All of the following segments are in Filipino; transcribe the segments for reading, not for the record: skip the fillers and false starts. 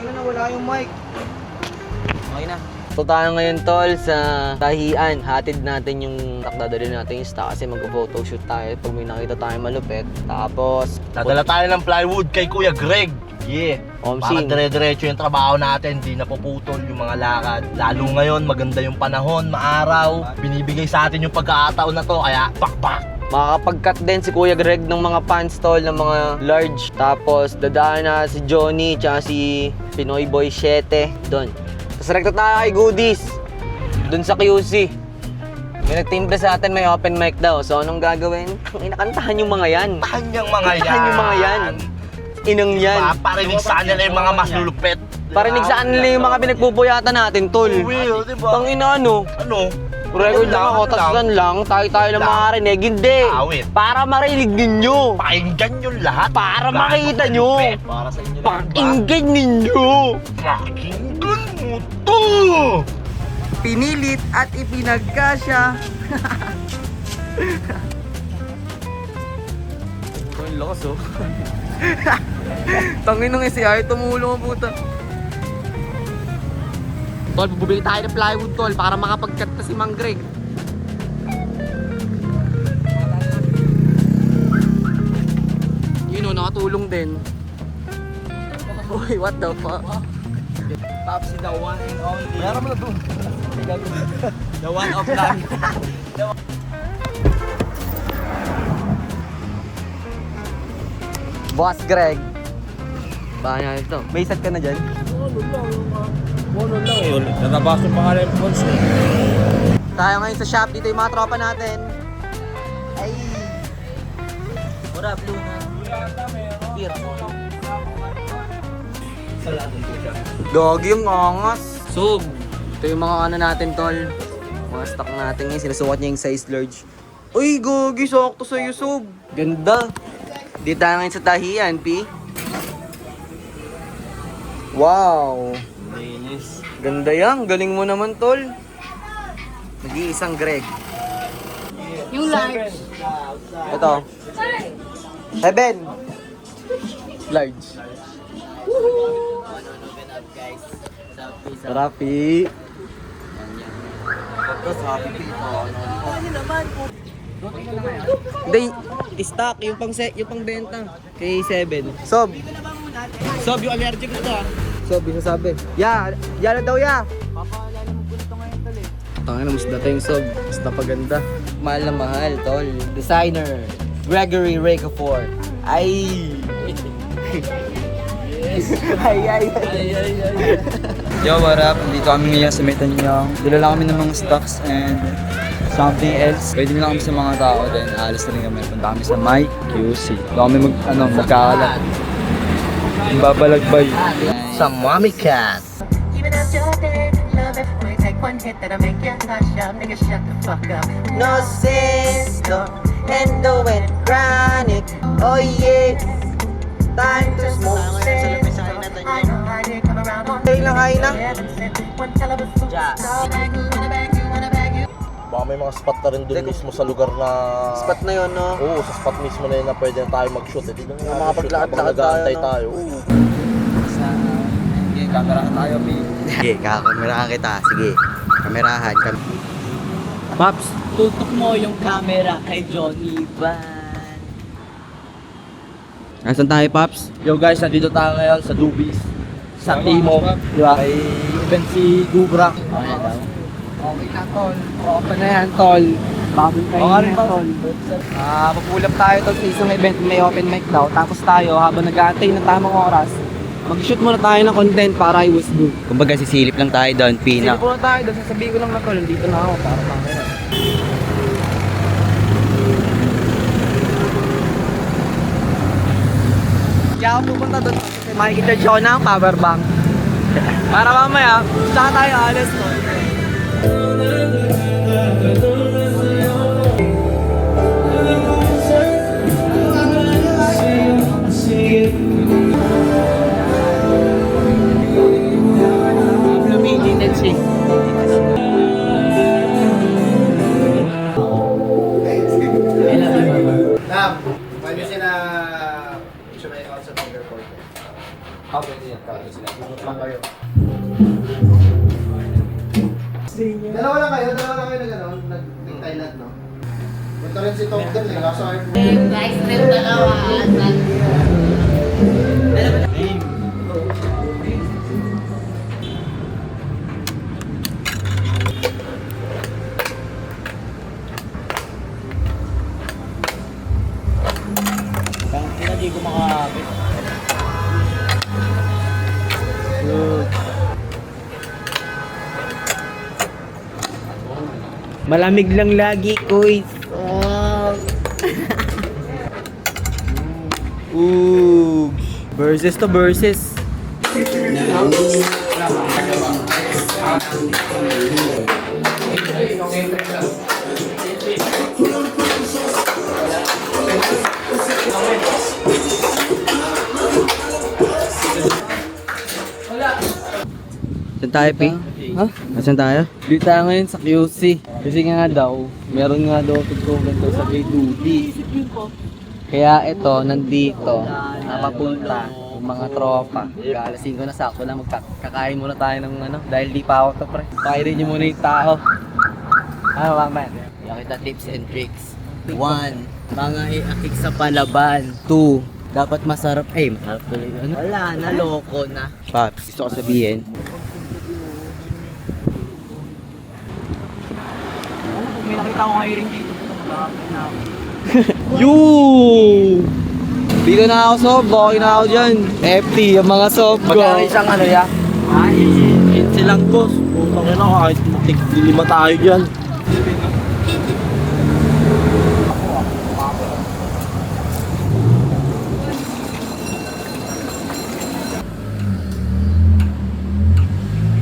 Tangina na, wala yung mic. Okay na. So tayo ngayon tol sa tahian. Hatid natin yung dadalhin natin yung stock kasi mag-photoshoot tayo pag may nakita tayo malupit. Tapos dadala tayo ng plywood kay Kuya Greg. Yeah. Para Omsing. dire-diretso yung trabaho natin, di napuputol yung mga lakad. Lalo ngayon, maganda yung panahon, maaraw. Binibigay sa atin yung pagkakataon na to, kaya pakpak. Makakapag-cut din si Kuya Greg ng mga pants tol, ng mga large. Tapos dadaan na si Johnny tsaka si Pinoy Boy 7 doon. Tapos rekta tayo kay Goodies doon sa QC. May nagtimbre sa atin, may open mic daw. So anong gagawin? Inakantahan yung mga yan. Tahan yung mga yan. Kantahan yung mga yan. Inang yan. Parinig sa nila yung mga mas lulupet. Parinig saan nila yung mga pinagpupuyatan natin, tol. Will, diba? Tangina ano? Ano? Record lang ako, tas lang, tayo lang makarinig. Hindi! Awit. Para marinig ninyo! Pakinggan yung lahat. Para makita nyo! Para sa inyo lang. Pakinggan ninyo! Pakinggan mo to! Pinilit at ipinagkasya. Ang lakas oh. Tangin ng SCI, tumulong ang puta. Tol, bubili tayo ng plywood tol para makapag-cut na si Mang Greg. Yun o, nakatulong din. Uy, what the fuck? Popsi, the one and only. Meron mo na doon. The one of life. Boss Greg. Baka nga ito. May set ka na dyan? Ano lang yun. Natabaso pa nga rin yung phones eh. Tayo ngayon sa shop. Dito yung mga tropa natin. Ay! What up, Luna? Here. Dog yung angas. Sub. Ito yung mga ano natin, tol. Mga stock natin ngayon. Sinusukat niya yung size large. Uy, gogi. Sakto sa'yo, Sub. Ganda. Dito tayo ngayon sa tahian, P. Wow. Linis. Ganda yan. Galing mo naman, tol. Nag-iisang Greg. Yung large. Ito. 7. Large. Rapi. Hindi, stock yung pang set, yung pang benta kay 7. Sob. Sob, yung allergic na to ah. Sob, yung sabi. Ya, ya na daw ya. Tangina mas dating sob. Basta paganda. Mahal na mahal, tol. Designer. Gregory Ricafort. Ay. Ay. Yo, what up? Dito kami ngayon sa Metanyang. Dala kami ng mga stocks and something else. Pwede nyo lang kami sa mga tao din. Alis na rin kami. Punta kami sa My QC. Dito kami magkakalat. Babalagbay. Sa Mommy Cat. Even after you're dead, love it. Only take one hit that'll make you hush up. Nigga, shut the fuck up. No sisto, endo and chronic. Oh yeah, time to smoke sisto. I know how they come around on Kain lang, kain na. one hell of a superstar. Bag you, wanna bag you, wanna bag you. Baka may mga spot na rin doon mismo sa lugar na... Spot na yun, no? Oo, sa spot mismo na yun na pwede na tayo mag-shoot. Eh, di na nga Makapaglakad-lakad nag-aantay tayo, no? tayo. Oo. Sige, camera ka tayo, P. Sige, kakamerahan kita. Sige, kamerahan. Pops, tutok mo yung camera kay Johnny Van. Nasaan tayo, Pops? Yo guys, nandito tayo ngayon sa Dubis. Sa Timo. Di ba? Kay event si Dubra. Okay na, tol. Okay na yan, tol. Bagong kayo na yan, tol. Papulap tayo tol sa isang event. May open mic daw. Tapos tayo, habang nag-aantay ng tamang oras, mag-shoot muna tayo ng content para i-was good. Kumbaga sisilip lang tayo doon, Pina. Sige muna tayo doon. Sasabihin ko lang na tol. Dito na ako para pangina. Kaya ako pupunta doon kasi makikita ko na ang power bank. Para mamaya, tsaka tayo alas tol. Pwede siya na picture na ikaw sa Tiger Point. Okay, yan. Dalawa lang kayo na gano'n, nag-Thailand, no? Punta rin si Tom doon, kaso ay... Guys, trip dalawa. Hindi ko makakapit. Malamig lang lagi, kuy. Ooh. Versus to versus. Saan tayo, Pi? Ha? Saan tayo? Dito tayo ngayon sa QC. Kasi nga daw, meron nga daw tutugan daw sa Bay Duty. Kaya ito, nandito, napapunta yung mga tropa. Galasing ko na sakto lang, magkakain muna tayo ng ano, dahil di pa ako to pre. Kairin nyo muna yung tao. Ano ba man? Kita tips and tricks. 1. Mga iakik sa palaban. 2. Dapat masarap. Masarap tuloy. Ano? Wala na, loko na. Paps, gusto ko sabihin. May nakita ko ngayon rin dito. Yoo! Dito na ako sob, okay na ako dyan. FT, yung mga sob ko. Magkano isang ano ya? Silang boss. Putang ina, kahit tig-lima tayo dyan.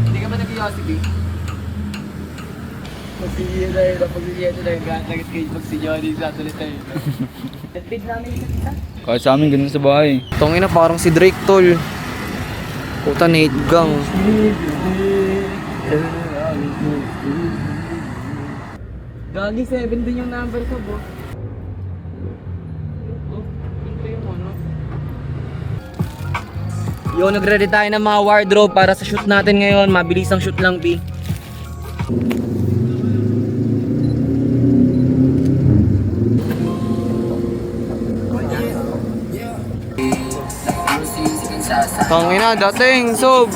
Hindi ka ba nag-iosip eh? Pag-iyan na yung nag-skate pag si Johnny sa tulit tayo. Nag-feed namin isa. Kahit sa amin, ganun sa bahay. Tongina parang si Drake, tol. Puta, Nate Gang. Gagi 7 din yung number ko, bro. Yo, nagre-ready tayo ng mga wardrobe para sa shoot natin ngayon. Mabilis ang shoot lang, Pi. Tangina, dating, sob.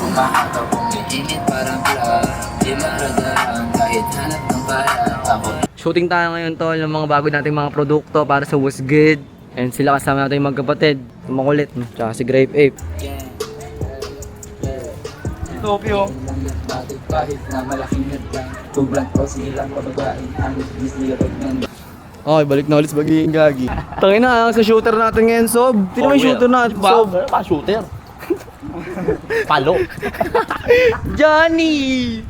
Shooting tayo ngayon, tol, ng mga bago nating mga produkto para sa What's Good. And sila kasama natin yung magkapatid. Yung makulit, tsaka si Grape Ape. Tokyo. Okay, balik na ulit sa bagay gagi. Tangina, sa shooter natin ngayon, sob. Sino may shooter natin, sob? Pa-shooter. Palo. Johnny!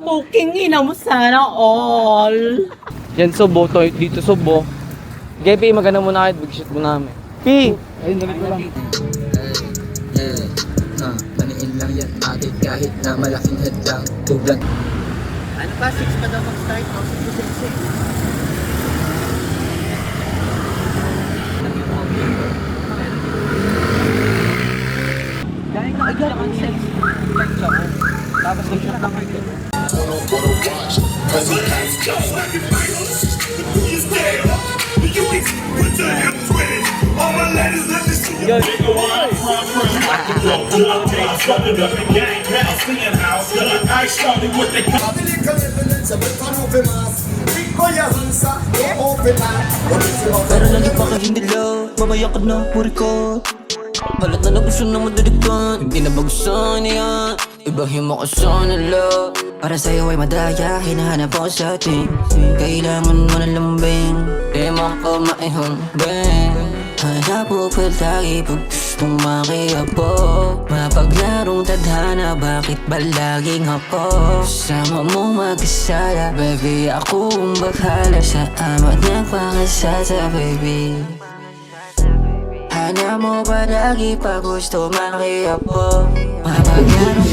Puking ina mo sana all. Yan, sob, oh. Dito, sob, oh. Okay, Pi, maganda muna kahit mag-shoot mo namin. Pi! Ayun, damit ko lang. Taniin lang yan natin kahit na malaking hadlang. Tublan. Ano ba? 6 pa daw mag-start, no? 6. Dahil nakagyan ang sex. Tapos nag-shoot lang kayo. Pero lagi pa ka hindi lang, mamaya ka na puri ko. Halat na gusto na madalikan, hindi na bagusan niya. Ibahin mo ka sana lang. Para sa'yo ay madaya, hinahanap ako sa atin. Kailangan mo na lambing, di mo ko maihambing. Hanap mo pa lagi pag gustong makiabot. Mapaglarong tadhana, bakit ba laging ako? Sama mo mag-isala, baby, akong bahala. Sa amat nagpakasasa, baby. Hanap mo ba lagi pag gusto makiabot? Mapaglarong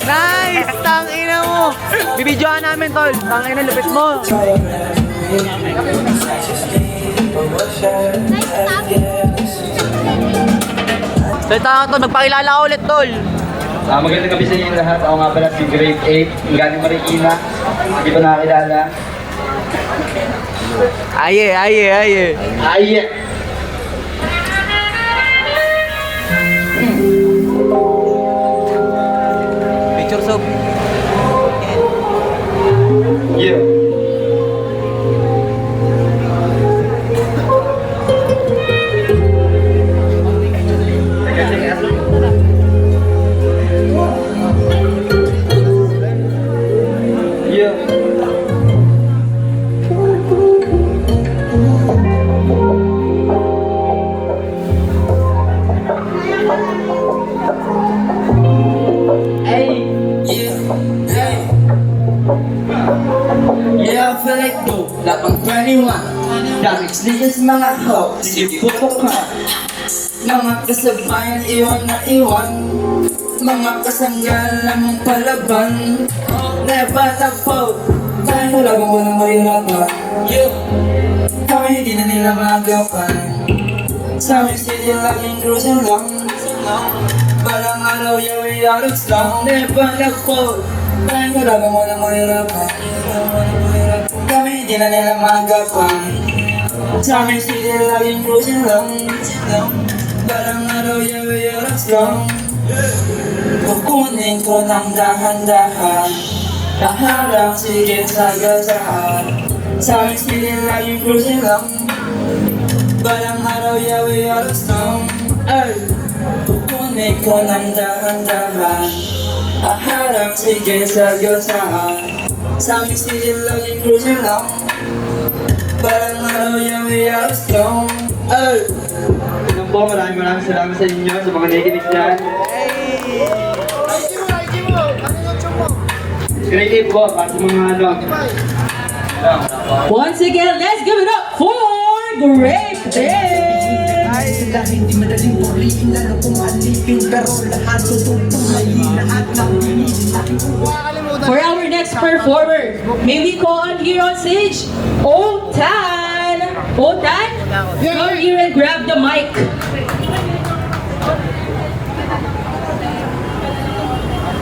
Nice! Tangina mo! Bibidyoan namin, tol. Tangina, lupit mo. Tol, tol, magpakilala ka ulit, tol. Magandang gabi sa inyo lahat. Ako nga pala si Grade 8, galing Marikina. Hindi ko nakakilala. Aye, aye, aye. Ay! Picture soap. Yeah. Yeah, I feel like dope, like I'm 21. Damage niggas mga hoe, sige putok ka. Mga kasabayan, iwan na iwan. Mga kasanggal namang palaban. Never na po, tayo talagang walang mahirapan. Kami hindi na nila magapan. Sa amin city laging cruising lang. Balang araw, yeah, we are strong. Never na po, tayo talagang walang mahirapan. Kami hindi na nila magapan. Sa amin city laging cruising lang. Balang araw, yeah, we are strong. Kukunin ko ng dahan-dahan. Naharang sige sa gasahan. Sa amin city laging cruising lang. Balang araw, yeah, we are strong. Kukunin ko ng dahan-dahan. Naharang sige sa gasahan. Sa amin city laging cruising lang. Balang araw, yeah, we are strong. Yun po, maraming salamat sa inyo, sa mga nakikinig dyan. Grade 8 po, para sa mga ano. Once again, let's give it up for Great Day! Hindi madaling purihin, lalo kung alipin. Pero lahat tututulay, lahat ng pinili natin. For our next performer, may we call on here on stage, Otan! Otan, come here and grab the mic.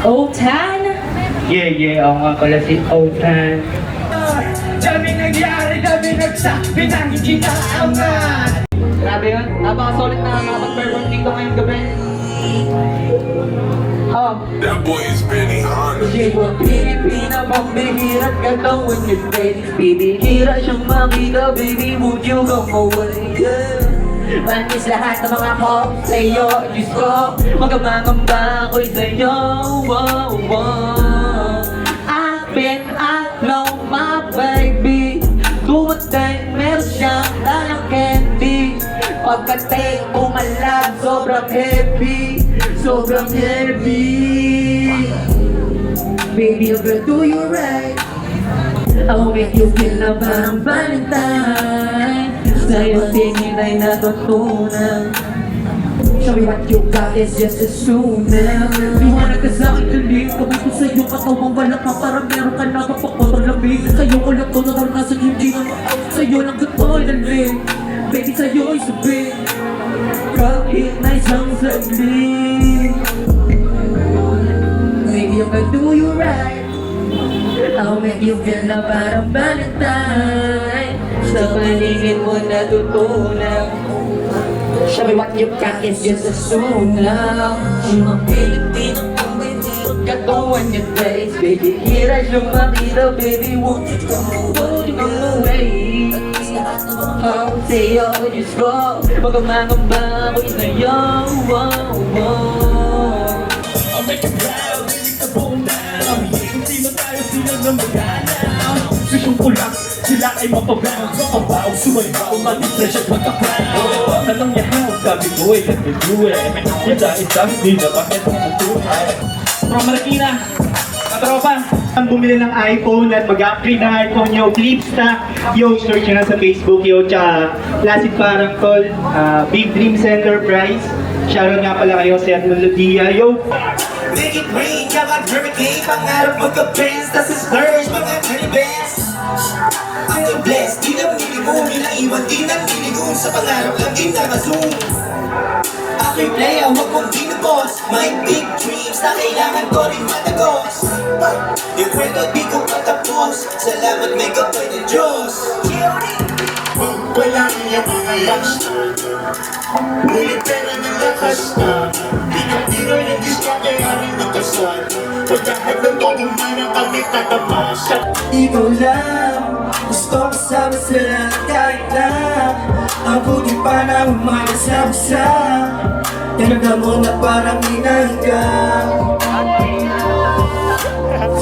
Otan? Yeah, ako nga pala si Otan. Daming nangyari, daming nagsabi ng hindi naaman. Grabe yun. Napaka-solid na nakapag-perform dito ngayong gabi. That boy is Benny Hanna. Pilipina pambihirap katawan niya, baby. Bibihira siyang makita, baby. Would you come away? Manis lahat ng mga hope sa'yo, Diyos ko. Magamangamba ako'y sa'yo. Wow, wow. I've been alone, my baby. Tumatay, meron siyang dalang candy. Pagkatay, umalag, sobrang heavy. Sobrang heavy. Baby, I'm gonna do you right. I'll make you feel na parang Valentine. Sa'yo tingin ay natutunan. Show me what you got, it's just as soon as liwanag ka sa'kin galing. Kami ko sa'yo katawang wala ka. Parang meron ka na kapakotong lamig. Sa'yo ko lang to, naroon nasa hindi na sa'yo lang gato'y lalim. Baby, sa'yo'y sabi kahit na isang saglit. Baby, I'm gonna do you right. I'll make you feel na parang Valentine. Sa paligid mo natutunan. Show me what you got, it's just a sunaw. Mga Pilipinang pambihirap katawan niya, guys. Baby, hira siyang makita, baby. Won't you come away? Oh, sa'yo, Diyos ko. Magamangamba ako'y sa'yo. Wow, wow. I'll make you proud, baby, ka buong down. Hindi na tayo sila na magana. Vision ko lang, sila ay mapabaw sa kabaw Sumaybaw, mag-fresh at magka-proud Tanong niya how, sabi ko ay let me do it Wala isang di na bakit ang buhay From Marikina, katropa Ang bumili ng iPhone at mag-upgrade ng iPhone yo, Flipstack, yo, search nyo na sa Facebook yo, tsaka Placid Parang Tol, Big Dreams Enterprise, shoutout nga pala kayo sa Melodia, yo! Make it rain, yaman hurricane Pangarap magka-Benz, tas splurge mga caribes Ang blessed, di na minimum Inaiwan din ang niligong Sa pangarap lang din naka-zoom Aking playa, huwag mong ginubos My big dreams na kailangan ko rin matagos Yung kwento di ko patapos Salamat may kapay ng Diyos Wala niya mga lakas na Ulit pera ng lakas na Pinag-tiro ng disya kaya rin nakasal Pagkahat ng totong manang kami tatapasan Ikaw lang, gusto kasama sa lahat kahit na Ang buti pa na umalasapsa Talaga mo na parang inahiga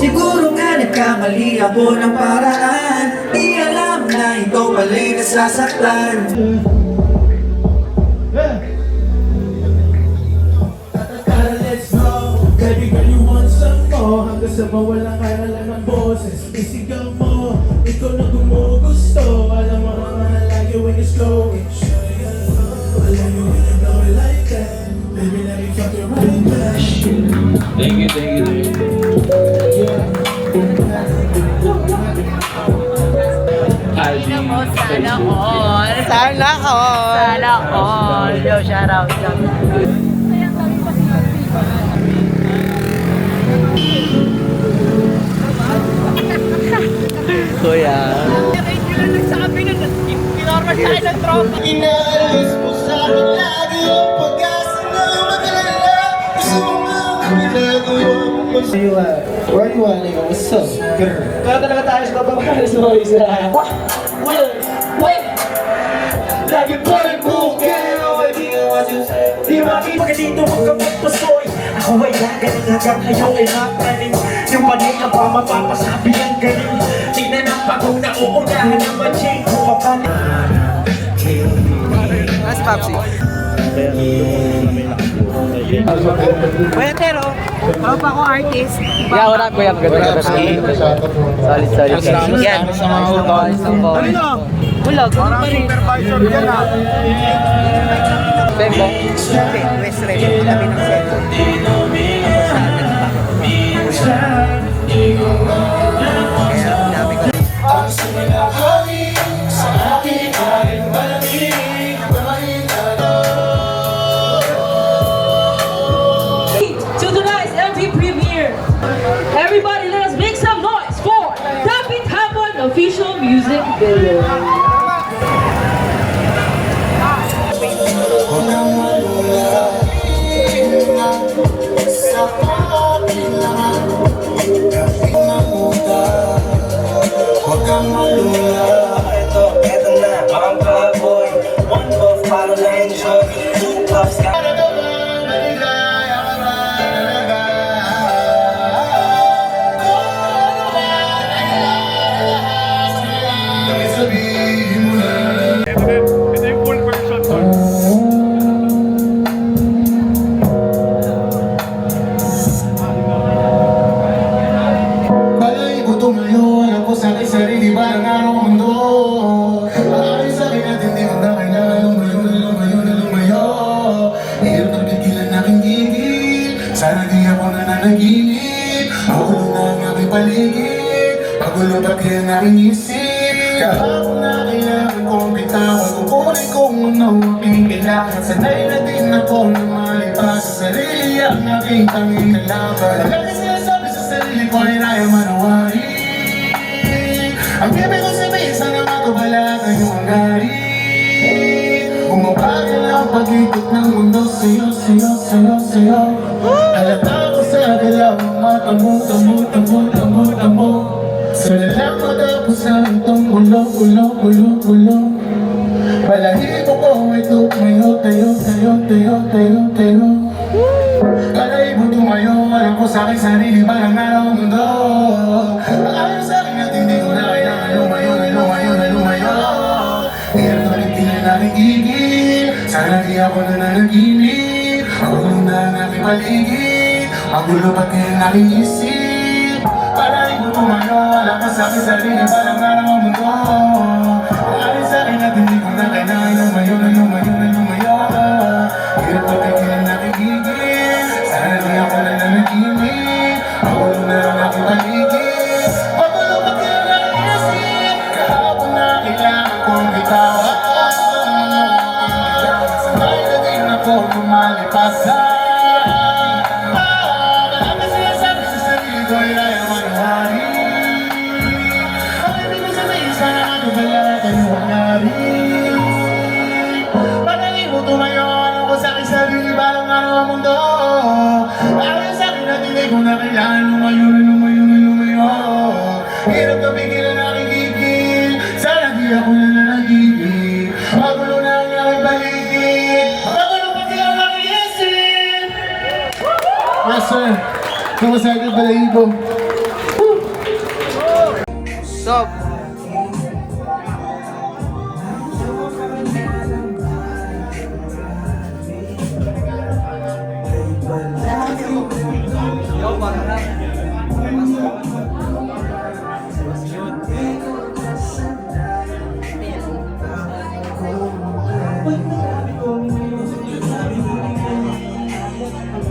Siguro nga nagkamali ako ng paraan Di alam na ikaw pala'y nasasaktan Let's go, kaibigan you want some more Hanggang sa mawalan ka na lang ng boses Isigaw mo, ikaw na gumugusto Alam mo naman na lagi when it's going Alam mo when you blow it like that Baby, let me fuck you right back Thank you, thank you Sana all! Sana all! Sana all! Yo, shoutout! Kuya. Inaalis mo sa akin lagi ang pag-asa na magalala Gusto mo nga ang ginagawa mo Where you wanna go? What's up, girl? Kaya talaga tayo sa babae sa mga isa. Wait! Lagi pa rin bukay Di nga masusay Di makita ka dito magkapagpasoy Ako ay gagaling hanggang ngayon ay napanin Yung panin ang pamapapasabi ang galing Tingnan ang pagong na uunahan ng matching Pumapanin Mas Papsi. Kuya Tero, tropa ko artist. Yeah, wala kuya. Maganda. Solid. Yan. Ano na? Wala, ganun pa rin. Bembo. West Red, tabi ng Seto. Kaya dami ko. Ang sinalakali sa akin ay malamig To tonight's MV premiere. Everybody, let us make some noise for Dapat Hapon official music video. Huwag kang malula Ito na, ang baboy One puff para lang siya Two puffs ka Balay ko tumayo, alam ko sa aking sarili ba ang araw ang mundo Maaari sa akin at hindi mo na kailangan lumayo Hirap na pigilan aking gigil Sana di ako nananaginip Magulo na ang aking paligid Magulo pati ang aking isip Kahapon na kailangan kong bitawan Kung kunin kong ano aking kailangan Sanay na din ako na malipas Sa sarili ang aking tanging kalaban Lagi sinasabi sa sarili ko ay naya manawain Ang ibig ko sabihin sana matubalagan yung hangarin Umabagal ang pag-ikot ng mundo sa'yo Halata ko sa galaw ang mata mo, tamo Sa lalang matapos sa itong ulo Balahibo ko ay tumayo, tayo Kalay mo tumayo, alam ko sa aking sarili ba ang araw ang mundo Ayaw sa akin at hindi ko na kailangan lumayo Sana di ako nananaginip. Ako na ang aking paligid. Ang gulo ba't ngayon nakiisip? Palagi ko tumano, wala ka sa aking sarili, parang araw ang mundo. Alin sa akin at hindi ko na kailangan lumayo na lumayo na lumayo. Hirap ko tigilan nakikigil. Sana di ako nananaginip. Ang gulo na ang aking paligid. Ang gulo ba't ngayon nakiisip? Kahapon na kailangan kong bitawan. Sabay na din ako lumalipasan. Kung na kailangan lumayo na lumayo na lumayo. Hirap na bigyan na nakikigil. Sana di ako na nanagigil. Magulo na ang aking paligid. Magulo pati ang aking isip. Yes sir. Kamasaya ka pala ibo. Sup?